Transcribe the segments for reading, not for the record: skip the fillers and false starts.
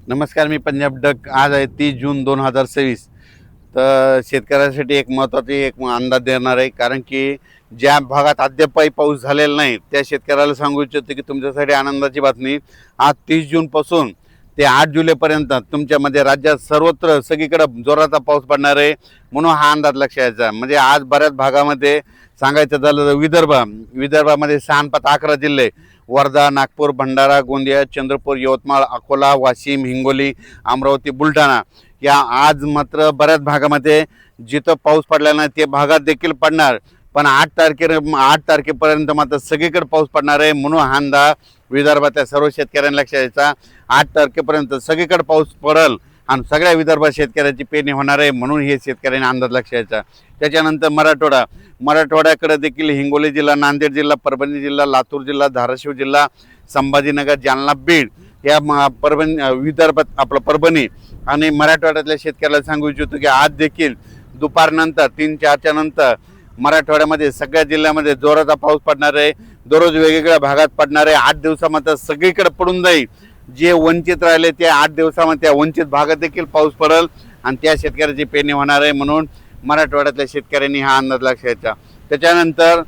नमस्कार, मी पंजाब डक. आज आहे 30 जून 2026. तर शेतकऱ्यासाठी एक महत्त्वाची एक अंदाज देणार आहे, कारण की ज्या भागात अद्यापही पाऊस झालेला नाही त्या शेतकऱ्याला सांगू इच्छितो की तुमच्यासाठी आनंदाची बातमी. आज 30 जूनपासून ते 8 जुलैपर्यंत तुमच्यामध्ये राज्यात सर्वत्र सगळीकडे जोराचा पाऊस पडणार आहे, म्हणून हा अंदाज लक्षात घ्यायचा. म्हणजे आज बऱ्याच भागामध्ये सांगायचं झालं तर विदर्भामध्ये 6-11 जिल्हे, वर्धा, नागपूर, भंडारा, गोंदिया, चंद्रपूर, यवतमाळ, अकोला, वाशिम, हिंगोली, अमरावती, बुलढाणा या आज मात्र बऱ्याच भागामध्ये जिथं पाऊस पडला नाही ते भागात देखील पडणार. पण 8 तारखेपर्यंत मात्र सगळीकडे पाऊस पडणार आहे, म्हणून हा अंदाज विदर्भातल्या सर्व शेतकऱ्यांना लक्षात घ्यायचा. 8 तारखेपर्यंत सगळीकडे पाऊस पडेल आणि सगळ्या विदर्भात शेतकऱ्याची पेरणी होणार आहे, म्हणून हे शेतकऱ्यांनी अंदाज लक्षात घ्यायचा. त्याच्यानंतर मराठवाड्याकडे देखील हिंगोली जिल्हा, नांदेड जिल्हा, परभणी जिल्हा, लातूर जिल्हा, धाराशिव जिल्हा, संभाजीनगर, जालना, बीड या विदर्भात परभणी आणि मराठवाड्यातल्या शेतकऱ्याला सांगू इच्छितो की आज देखील दुपारनंतर 3-4च्या नंतर मराठवाड्यामध्ये सगळ्या जिल्ह्यामध्ये जोराचा पाऊस पडणार आहे. दररोज वेगवेगळ्या भागात पडणार आहे. 8 दिवसामध्ये सगळीकडे पडून जाईल. जे वंचित राहिले ते 8 दिवसामध्ये त्या वंचित भागात देखील पाऊस पडेल आणि त्या शेतकऱ्याची पेरणी होणार आहे, म्हणून मराठवाड्यातल्या शेतकऱ्यांनी हा अंदाज लक्षात घ्यायचा. त्याच्यानंतर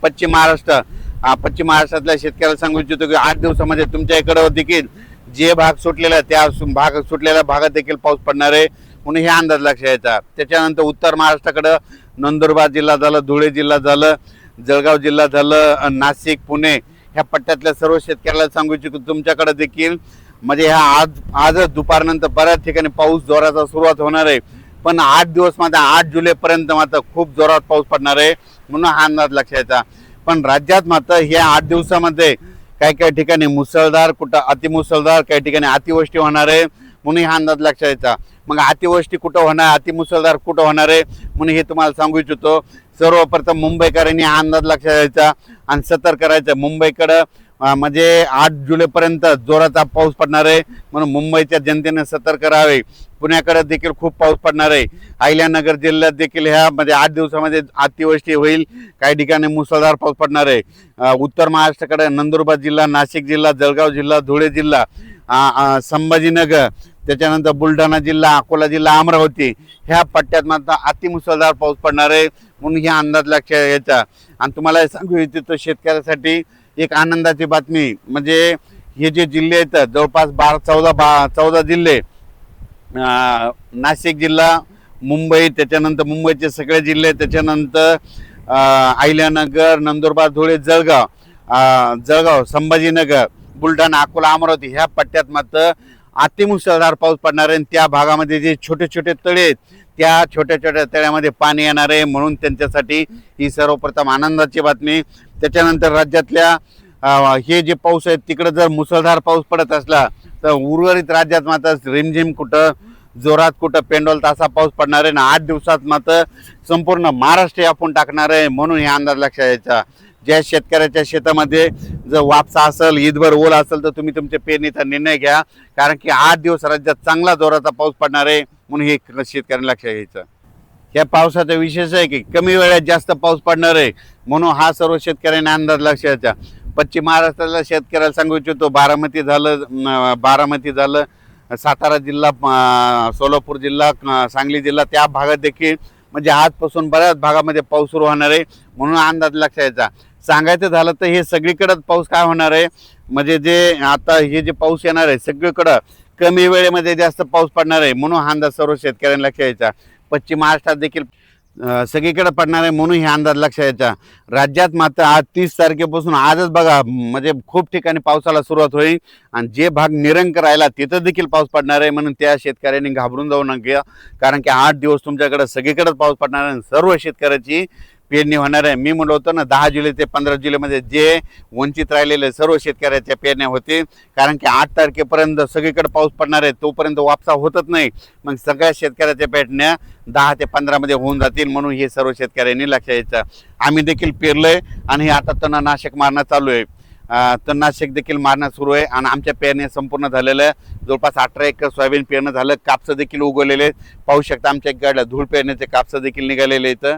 पश्चिम महाराष्ट्रातल्या शेतकऱ्याला सांगू इच्छितो की 8 दिवसामध्ये तुमच्या इकडं देखील जे भाग सुटलेला त्या सुटलेल्या भागात देखील पाऊस पडणार आहे, म्हणून हे अंदाज लक्षात घ्यायचा. त्याच्यानंतर उत्तर महाराष्ट्राकडं नंदुरबार जिल्हा झालं, धुळे जिल्हा झालं, जळगाव जिल्हा झालं, नाशिक, पुणे ह्या पट्ट्यातल्या सर्व शेतकऱ्याला सांगू इच्छितो तुमच्याकडे देखील म्हणजे आजच दुपारनंतर बऱ्याच ठिकाणी पाऊस जोराचा सुरुवात होणार आहे. पण 8 दिवस मात्र 8 जुलैपर्यंत मात्र खूप जोरात पाऊस पडणार आहे, म्हणून हा अंदाज लक्षात घ्यायचा. पण राज्यात मात्र ह्या 8 दिवसामध्ये काही ठिकाणी मुसळधार, कुठं अतिमुसळधार, काही ठिकाणी अतिवृष्टी होणार आहे, म्हणून हा अंदाज लक्षात घ्यायचा. मग अतिवृष्टी कुठं होणार, अतिमुसळधार कुठं होणार आहे म्हणून हे तुम्हाला सांगू इच्छितो. सर्वप्रथम मुंबईकरांनी हा अंदाज लक्षात घ्यायचा आणि सतर्क करायचं. मुंबईकडं म्हणजे 8 जुलैपर्यंत जोराचा पाऊस पडणार आहे, म्हणून मुंबईच्या जनतेने सतर्क राहावे. पुण्याकडे देखील खूप पाऊस पडणार आहे. अहिल्यानगर जिल्ह्यात देखील ह्या म्हणजे 8 दिवसामध्ये अतिवृष्टी होईल, काही ठिकाणी मुसळधार पाऊस पडणार आहे. उत्तर महाराष्ट्राकडे नंदुरबार जिल्हा, नाशिक जिल्हा, जळगाव जिल्हा, धुळे जिल्हा, संभाजीनगर, त्याच्यानंतर बुलढाणा जिल्हा, अकोला जिल्हा, अमरावती ह्या पट्ट्यात मात्र अतिमुसळधार पाऊस पडणार आहे, म्हणून हा अंदाज लक्षात घ्यायचा. आणि तुम्हाला सांगू इच्छितो शेतकऱ्यासाठी एक आनंदाची बातमी म्हणजे हे जे जिल्हे आहेत जवळपास 14 जिल्हे, नाशिक जिल्हा, मुंबई, त्याच्यानंतर मुंबईचे सगळे जिल्हे, त्याच्यानंतर अहिल्यानगर, नंदुरबार, धुळे, जळगाव, संभाजीनगर, बुलढाणा, अकोला, अमरावती ह्या पट्ट्यात मात्र अतिमुसळधार पाऊस पडणार आहे. त्या भागामध्ये जे छोटे छोटे तळे आहेत त्या छोट्या छोट्या तळ्यामध्ये पाणी येणार आहे, म्हणून त्यांच्यासाठी ही सर्वप्रथम आनंदाची बातमी. त्याच्यानंतर राज्यातल्या हे जे पाऊस आहे तिकडे जर मुसळधार पाऊस पडत असला तर उर्वरित राज्यात मात्र रिमझिम कुठं जोरात कुठं पेंडोल तासा पाऊस पडणार आहे ना 8 दिवसात मात्र संपूर्ण महाराष्ट्र आपण टाकणार आहे, म्हणून हे अंदाज लक्षात घ्यायचा. ज्या शेतकऱ्याच्या शेतामध्ये जर वापसा असेल, ईदभर ओल असेल तर तुम्ही तुमच्या पेरणीचा निर्णय घ्या, कारण की 8 दिवस राज्यात चांगला जोराचा पाऊस पडणार आहे, म्हणून हे शेतकऱ्यांना लक्षात घ्यायचं. या पावसाचा विशेष आहे की कमी वेळात जास्त पाऊस पडणार आहे, म्हणून हा सर्व शेतकऱ्यांनी अंदाज लक्षात घ्यायचा. पश्चिम महाराष्ट्रातल्या शेतकऱ्याला सांगू इच्छितो बारामती झालं, सातारा जिल्हा, सोलापूर जिल्हा, सांगली जिल्हा त्या भागात देखील म्हणजे आजपासून बऱ्याच भागामध्ये पाऊस सुरू होणार आहे, म्हणून अंदाज लक्षात घ्यायचा. सांगायचं झालं तर हे सगळीकडंच पाऊस काय होणार आहे म्हणजे जे आता हे जे पाऊस येणार आहे सगळीकडं कमी वेळेमध्ये जास्त पाऊस पडणार आहे, म्हणून हा अंदाज सर्व शेतकऱ्यांना लक्षात घ्यायचा. पश्चिम महाराष्ट्रात देखील सगळीकडे पडणार आहे, म्हणून हे अंदाज लक्षात घ्यायचा. राज्यात मात्र आज 30 तारखेपासून आजच बघा म्हणजे खूप ठिकाणी पावसाला सुरुवात होईल आणि जे भाग निरंक राहिला तिथं देखील पाऊस पडणार आहे, म्हणून त्या शेतकऱ्यांनी घाबरून जाऊ नका, कारण की 8 दिवस तुमच्याकडे सगळीकडेच पाऊस पडणार आहे. सर्व शेतकऱ्याची पेरणी होणार आहे. मी म्हणलो होतो ना 10 जुलै ते 15 जुलैमध्ये जे वंचित राहिलेले सर्व शेतकऱ्याच्या पेरण्या होतील, कारण की 8 तारखेपर्यंत सगळीकडे पाऊस पडणार आहे, तोपर्यंत वापसा होतच नाही. मग सगळ्या शेतकऱ्याच्या पेरण्या 10 ते 15 मध्ये होऊन जातील, म्हणून हे सर्व शेतकऱ्यांनी लक्षात घ्यायचं. आम्ही देखील पेरलोय आणि आता तणनाशक मारणं चालू आहे. तणनाशक देखील मारणं सुरू आहे आणि आमच्या पेरण्या संपूर्ण झालेल्या जवळपास 18 एकर सोयाबीन पेरणं झालं. कापसं देखील उगवलेले पाहू शकता. आमच्या गाड्या धूळ पेरण्याचे कापसं देखील निघालेले इथं.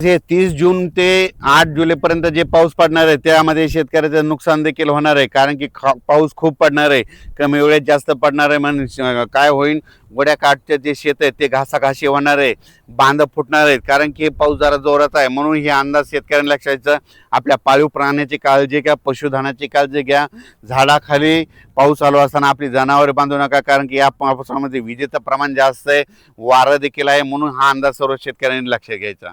हे 30 जून ते 8 जुलैपर्यंत जे पाऊस पडणार आहे त्यामध्ये शेतकऱ्याचं नुकसान देखील होणार आहे, कारण की पाऊस खूप पडणार आहे, कमी वेळेत जास्त पडणार आहे. म्हणून काय होईल, वड्याकाठचे जे शेत आहे ते घासाघाशी होणार आहे, बांध फुटणार आहेत, कारण की पाऊस जरा जोरात आहे. म्हणून हे अंदाज शेतकऱ्यांना लक्षात घ्यायचं. आपल्या पाळीव प्राण्याची काळजी घ्या, पशुधनाची काळजी घ्या. झाडाखाली पाऊस चालू असताना आपली जनावरे बांधू नका, कारण की या पावसामध्ये विजेचं प्रमाण जास्त आहे, वारं देखील आहे. म्हणून हा अंदाज सर्व शेतकऱ्यांनी लक्षात घ्यायचा.